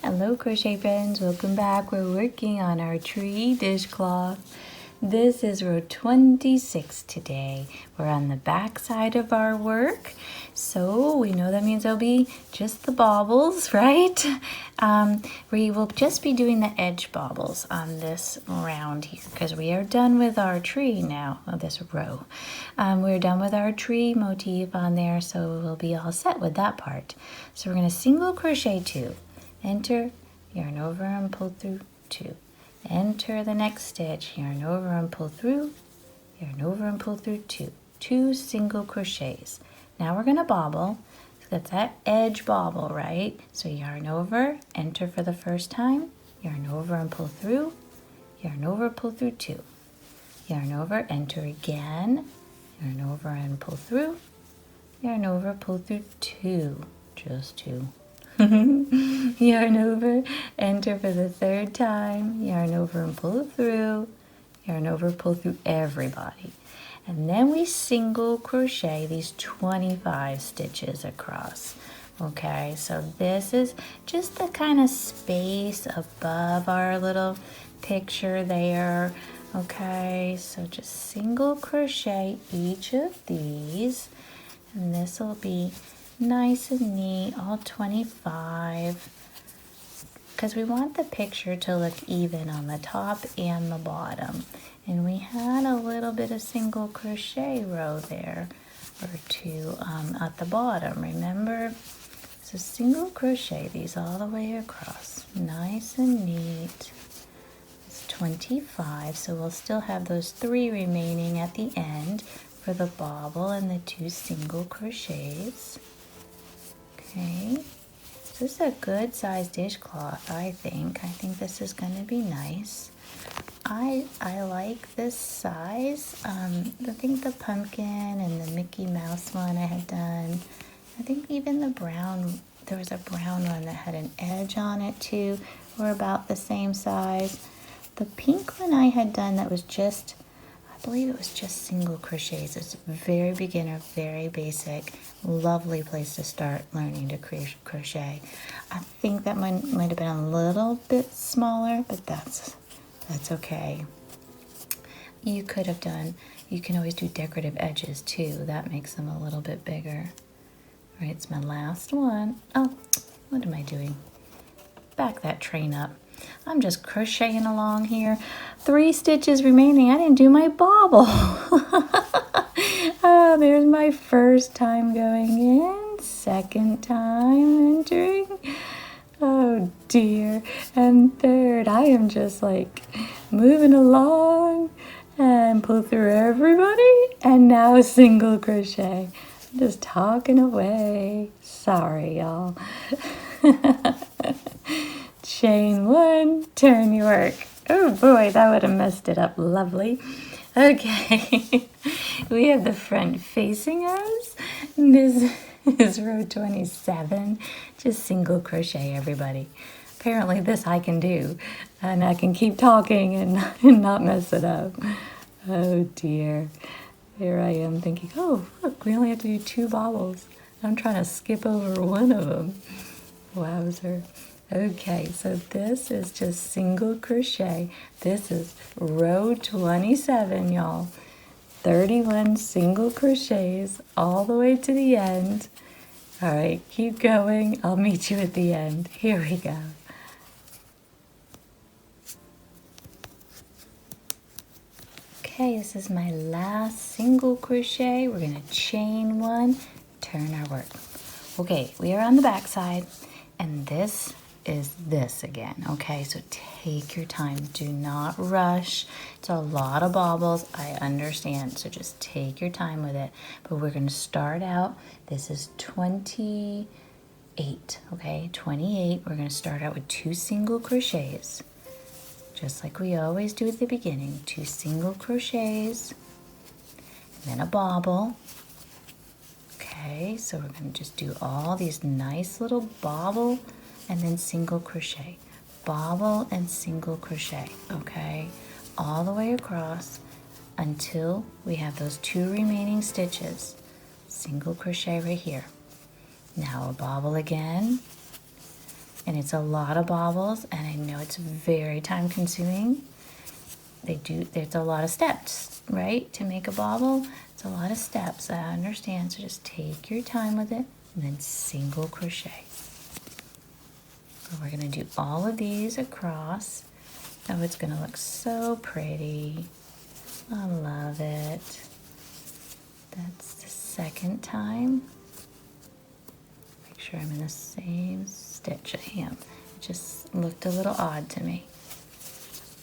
Hello crochet friends, welcome back. We're working on our tree dishcloth. This is row 26 today. We're on the back side of our work. So we know that means there'll be just the bobbles, right? We will just be doing the edge bobbles on this round here because we are done with our tree now, this row. We're done with our tree motif on there, so we'll be all set with that part. So we're going to single crochet 2. Enter, yarn over and pull through 2. Enter the next stitch, yarn over and pull through, yarn over and pull through 2. 2 single crochets. Now we're going to bobble. So that's that edge bobble, right? So yarn over, enter for the first time, yarn over and pull through, yarn over, pull through 2. Yarn over, enter again, yarn over and pull through, yarn over, pull through 2. Just 2. Yarn over, enter for the third time, yarn over and pull through, yarn over, pull through everybody. And then we single crochet these 25 stitches across. Okay, so this is just the kind of space above our little picture there. Okay, so just single crochet each of these, and this will be nice and neat, all 25, because we want the picture to look even on the top and the bottom. And we had a little bit of single crochet row there, or 2 at the bottom, remember? So single crochet these all the way across, nice and neat. It's 25, so we'll still have those 3 remaining at the end for the bobble and the 2 single crochets. Okay, so this is a good size dishcloth, I think. I think this is going to be nice. I like this size. I think the pumpkin and the Mickey Mouse one I had done. I think even the brown, there was a brown one that had an edge on it too, were about the same size. The pink one I had done that was just, I believe it was just single crochets. It's very beginner, very basic, lovely place to start learning to crochet. I think that one might have been a little bit smaller, but that's okay. You could have done, you can always do decorative edges too. That makes them a little bit bigger. All right, it's my last one. Oh, what am I doing? Back that train up. I'm just crocheting along here. 3 stitches remaining. I didn't do my bobble. Oh, there's my first time going in, second time entering. Oh dear. And third, I am just like moving along and pull through everybody. And now single crochet. I'm just talking away. Sorry, y'all. Chain 1, turn your work. Oh boy, that would have messed it up lovely. Okay, we have the front facing us. This is row 27. Just single crochet, everybody. Apparently this I can do, and I can keep talking and not mess it up. Oh dear. Here I am thinking, oh look, we only have to do 2 bobbles. I'm trying to skip over one of them. Wowzer. Okay, so this is just single crochet. This is row 27, y'all. 31 single crochets all the way to the end. All right, keep going. I'll meet you at the end. Here we go. Okay, this is my last single crochet. We're going to chain 1, turn our work. Okay, we are on the back side, and this is this again. Okay, so take your time. Do not rush. It's a lot of bobbles. I understand, so just take your time with it. But we're going to start out. This is 28. Okay, 28. We're going to start out with 2 single crochets, just like we always do at the beginning. 2 single crochets, and then a bobble. Okay, so we're going to just do all these nice little bobble and then single crochet, bobble and single crochet, okay, all the way across until we have those 2 remaining stitches. Single crochet right here. Now a bobble again, and it's a lot of bobbles, and I know it's very time consuming. There's a lot of steps, right? To make a bobble, it's a lot of steps, I understand, so just take your time with it, and then single crochet. We're going to do all of these across. Oh, it's going to look so pretty. I love it. That's the second time. Make sure I'm in the same stitch I am. It just looked a little odd to me.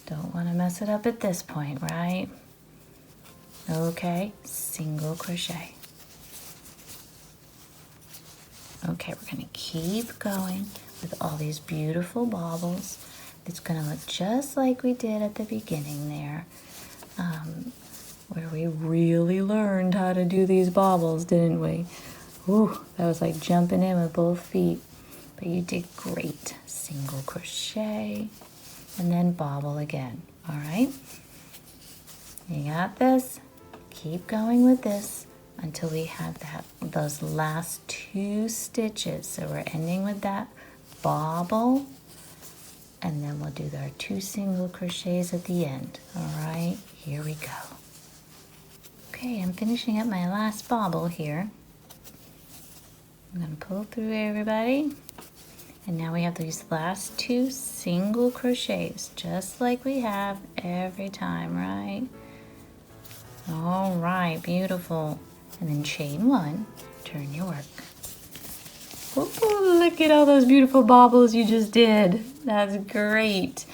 Don't want to mess it up at this point, right? Okay, single crochet. Okay, we're going to keep going with all these beautiful bobbles. It's going to look just like we did at the beginning there, where we really learned how to do these bobbles, didn't we? Ooh, that was like jumping in with both feet. But you did great. Single crochet and then bobble again. All right? You got this? Keep going with this until we have those last 2 stitches. So we're ending with that bobble, and then we'll do our 2 single crochets at the end. All right, here we go. Okay, I'm finishing up my last bobble here. I'm going to pull through everybody, and now we have these last 2 single crochets, just like we have every time, right? All right, beautiful. And then chain 1, turn your work. Ooh, look at all those beautiful bobbles you just did. That's great.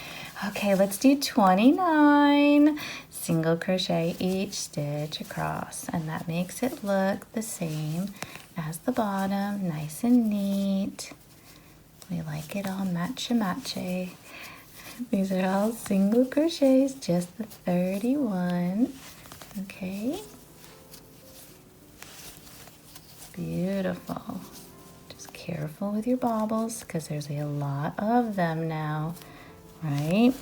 Okay, let's do 29. Single crochet each stitch across, and that makes it look the same as the bottom, nice and neat. We like it all matcha-matcha. These are all single crochets, just the 31. Okay. Beautiful. Just careful with your bobbles because there's a lot of them now, right?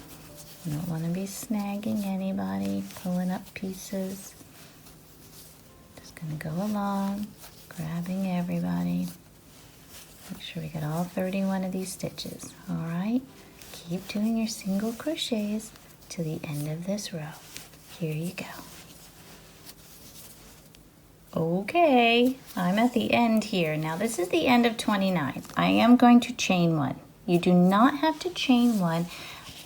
You don't want to be snagging anybody, pulling up pieces. Just going to go along, grabbing everybody. Make sure we get all 31 of these stitches, all right? Keep doing your single crochets to the end of this row. Here you go. Okay, I'm at the end here. Now this is the end of 29. I am going to chain 1. You do not have to chain 1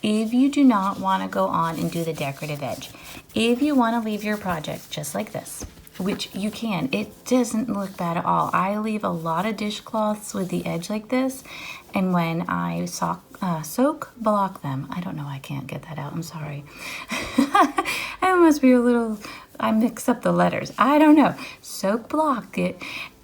if you do not want to go on and do the decorative edge. If you want to leave your project just like this, which you can, it doesn't look bad at all. I leave a lot of dishcloths with the edge like this, and when I soak block them, I don't know, I can't get that out, I'm sorry. I must be a little, I mix up the letters, I don't know. Soak block it.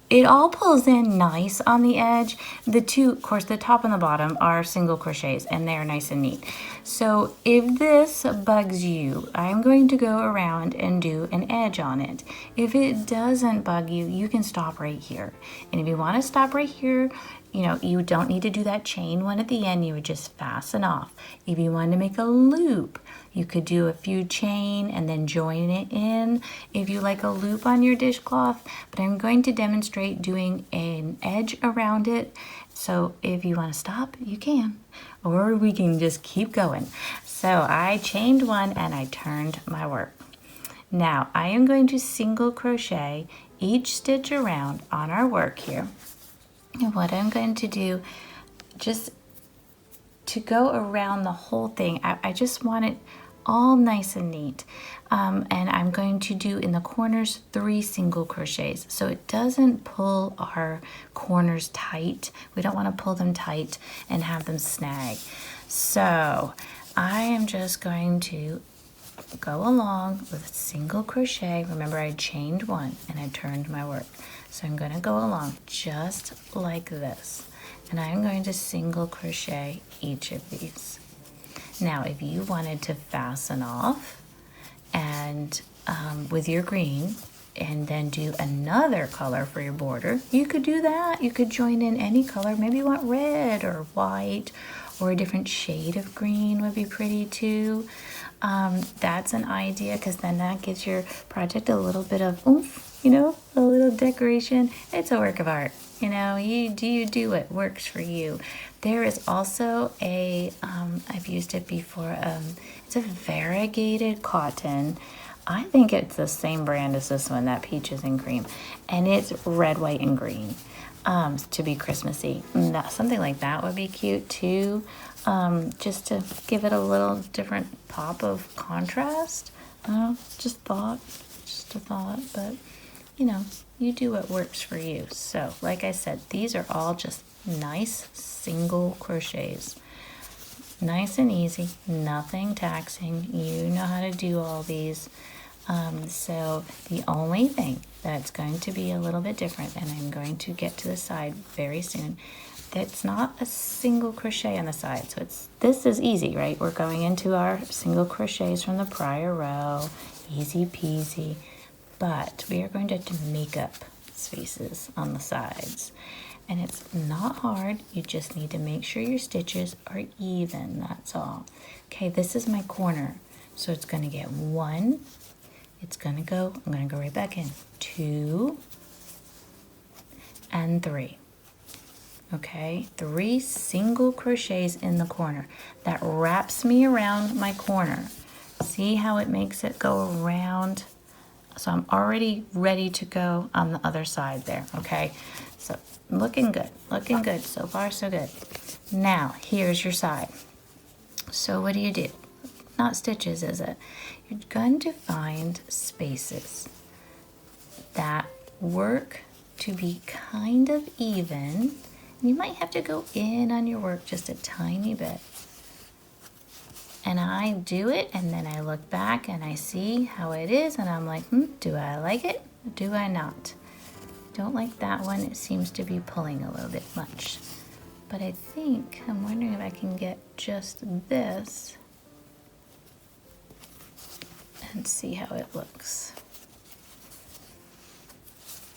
It all pulls in nice on the edge. The 2, of course, the top and the bottom are single crochets, and they're nice and neat. So if this bugs you, I'm going to go around and do an edge on it. If it doesn't bug you, you can stop right here. And if you want to stop right here, you know, you don't need to do that chain 1 at the end. You would just fasten off. If you want to make a loop, you could do a few chain and then join it in if you like a loop on your dishcloth. But I'm going to demonstrate doing an edge around it. So if you want to stop, you can. Or we can just keep going. So I chained 1 and I turned my work. Now I am going to single crochet each stitch around on our work here. And what I'm going to do, just to go around the whole thing, I just want it all nice and neat. And I'm going to do in the corners 3 single crochets so it doesn't pull our corners tight. We don't want to pull them tight and have them snag. So I am just going to go along with a single crochet. Remember, I chained 1 and I turned my work. So I'm going to go along just like this, and I'm going to single crochet each of these. Now if you wanted to fasten off and with your green and then do another color for your border, you could do that. You could join in any color. Maybe you want red or white, or a different shade of green would be pretty too. That's an idea, because then that gives your project a little bit of oomph, you know, a little decoration. It's a work of art. You know, you do what works for you. There is also a, I've used it before, it's a variegated cotton. I think it's the same brand as this one, that Peaches and Cream. And it's red, white, and green to be Christmassy. Something like that would be cute too, just to give it a little different pop of contrast. Just a thought, but you know, you do what works for you. So, like I said, these are all just nice single crochets. Nice and easy, nothing taxing. You know how to do all these. So the only thing that's going to be a little bit different, and I'm going to get to the side very soon, that's not a single crochet on the side. So this is easy, right? We're going into our single crochets from the prior row, easy peasy. But we are going to make up spaces on the sides. And it's not hard, you just need to make sure your stitches are even, that's all. Okay, this is my corner. So it's gonna get 1, it's gonna go, I'm gonna go right back in, 2, and 3. Okay, 3 single crochets in the corner. That wraps me around my corner. See how it makes it go around? So I'm already ready to go on the other side there, okay? So looking good, so far so good. Now, here's your side. So what do? Not stitches, is it? You're going to find spaces that work to be kind of even. You might have to go in on your work just a tiny bit. And I do it, and then I look back and I see how it is, and I'm like, do I like it? Do I not? Don't like that one. It seems to be pulling a little bit much. But I think, I'm wondering if I can get just this and see how it looks.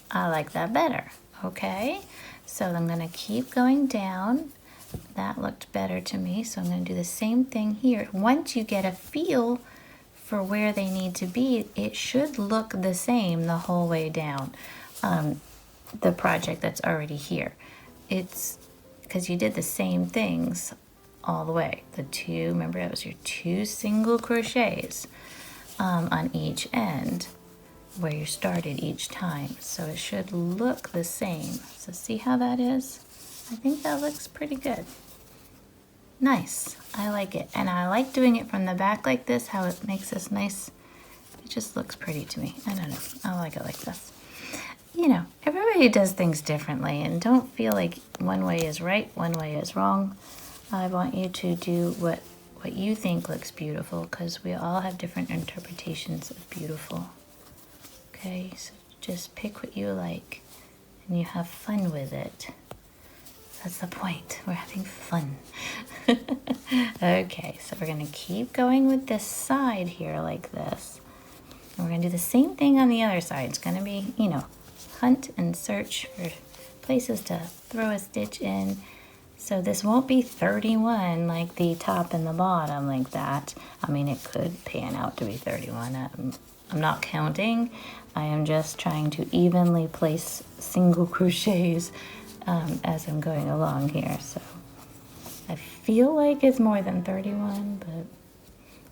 I like that better, okay? So I'm gonna keep going down. That looked better to me, so I'm going to do the same thing here. Once you get a feel for where they need to be, it should look the same the whole way down, the project that's already here. It's because you did the same things all the way. The 2, remember that was your 2 single crochets on each end where you started each time. So it should look the same. So see how that is? I think that looks pretty good. Nice, I like it. And I like doing it from the back like this, how it makes this nice. It just looks pretty to me. I don't know, I like it like this. You know, everybody does things differently, and don't feel like one way is right, one way is wrong. I want you to do what you think looks beautiful, because we all have different interpretations of beautiful. Okay, so just pick what you like, and you have fun with it. That's the point. We're having fun. Okay, so we're going to keep going with this side here like this. And we're going to do the same thing on the other side. It's going to be, you know, hunt and search for places to throw a stitch in. So this won't be 31 like the top and the bottom like that. I mean, it could pan out to be 31. I'm not counting. I am just trying to evenly place single crochets as I'm going along here. So I feel like it's more than 31, but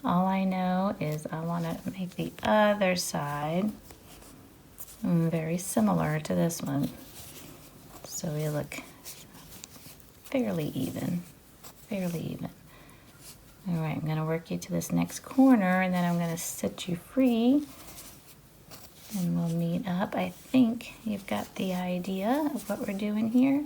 all I know is I want to make the other side very similar to this one, so we look fairly even. All right, I'm going to work you to this next corner, and then I'm going to set you free, and we'll meet up. I think you've got the idea of what we're doing here.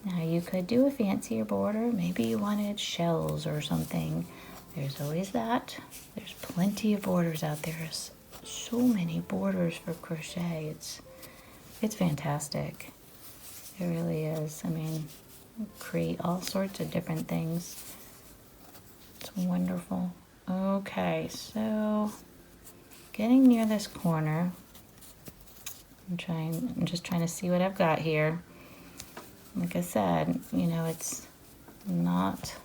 Now you could do a fancier border. Maybe you wanted shells or something. There's always that. There's plenty of borders out there. There's so many borders for crochet. It's fantastic. It really is. I mean, create all sorts of different things. It's wonderful. Okay, so getting near this corner. I'm just trying to see what I've got here. Like I said, you know, it's not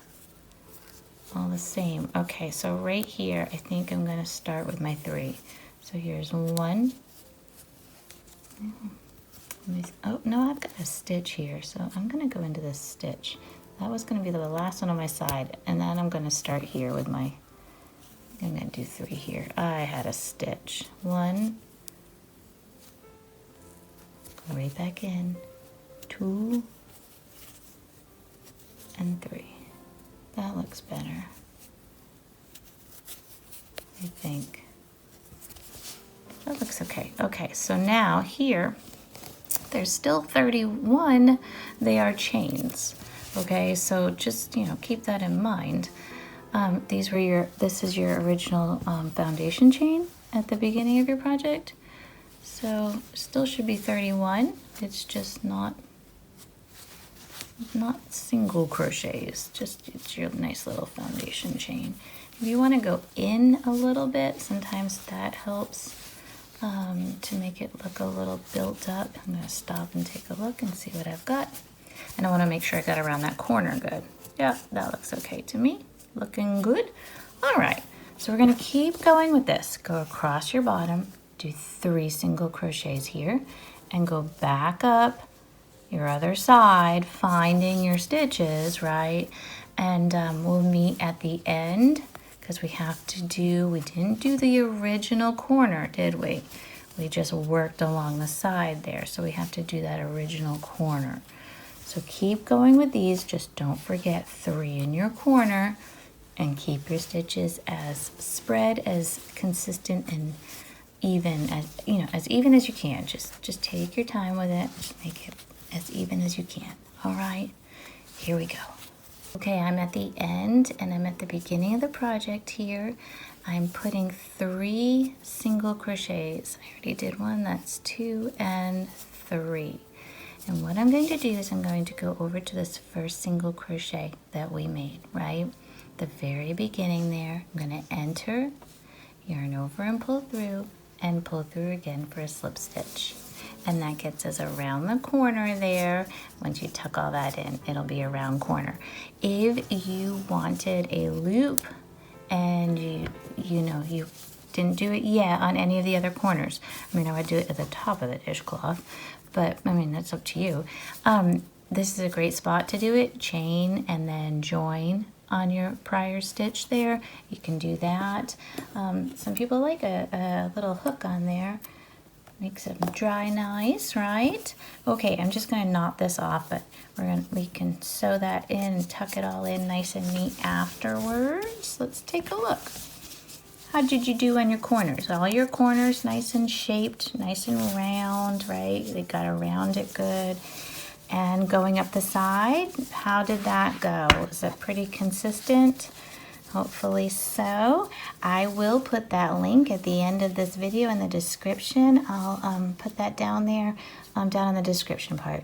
all the same. Okay, so right here, I think I'm going to start with my 3. So here's 1. Oh, no, I've got a stitch here, so I'm going to go into this stitch. That was going to be the last one on my side, and then I'm going to start here with my, I'm going to do 3 here. I had a stitch. 1, go right back in, 2, and 3. That looks better, I think. That looks okay. Okay, so now here, there's still 31. They are chains. Okay, so just, you know, keep that in mind. This is your original foundation chain at the beginning of your project. So still should be 31. It's just not single crochets, just it's your nice little foundation chain. If you want to go in a little bit, sometimes that helps to make it look a little built up. I'm going to stop and take a look and see what I've got. And I want to make sure I got around that corner good. Yeah, that looks okay to me. Looking good. All right, so we're going to keep going with this. Go across your bottom, do 3 single crochets here, and go back up your other side, finding your stitches, right? And we'll meet at the end, because we didn't do the original corner, did we? We just worked along the side there, so we have to do that original corner. So keep going with these, just don't forget 3 in your corner, and keep your stitches as spread, as consistent, and even as even as you can. Just take your time with it, just make it as even as you can. All right, here we go. Okay, I'm at the end and I'm at the beginning of the project here. I'm putting 3 single crochets. I already did one, that's 2 and 3. And what I'm going to do is I'm going to go over to this first single crochet that we made, right? The very beginning there, I'm going to enter, yarn over and pull through again for a slip stitch. And that gets us around the corner there. Once you tuck all that in, it'll be a round corner. If you wanted a loop and you didn't do it yet on any of the other corners, I mean, I would do it at the top of the dishcloth, but I mean, that's up to you. This is a great spot to do it. Chain and then join on your prior stitch there. You can do that. Some people like a little hook on there. Makes them dry nice, right? Okay, I'm just gonna knot this off, but we can sew that in and tuck it all in nice and neat afterwards. Let's take a look. How did you do on your corners? All your corners nice and shaped, nice and round, right? They got around it good. And going up the side, how did that go? Was it pretty consistent? Hopefully so. I will put that link at the end of this video in the description. I'll put that down there, down in the description part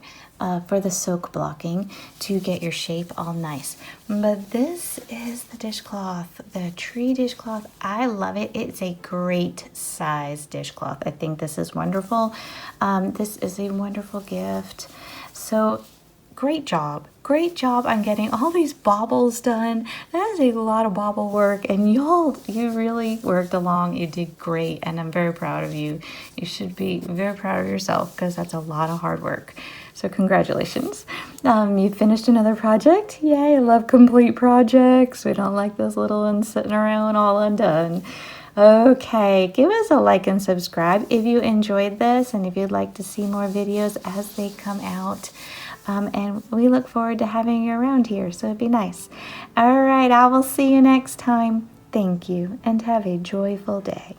for the soak blocking to get your shape all nice. But this is the dishcloth, the tree dishcloth. I love it. It's a great size dishcloth. I think this is wonderful. This is a wonderful gift. So great job on getting all these bobbles done. That is a lot of bobble work, and you really worked along. You did great, and I'm very proud of you. You should be very proud of yourself, because that's a lot of hard work. So congratulations. You finished another project. Yay, I love complete projects. We don't like those little ones sitting around all undone. Okay, give us a like and subscribe if you enjoyed this, and if you'd like to see more videos as they come out. And we look forward to having you around here, so it'd be nice. All right, I will see you next time. Thank you, and have a joyful day.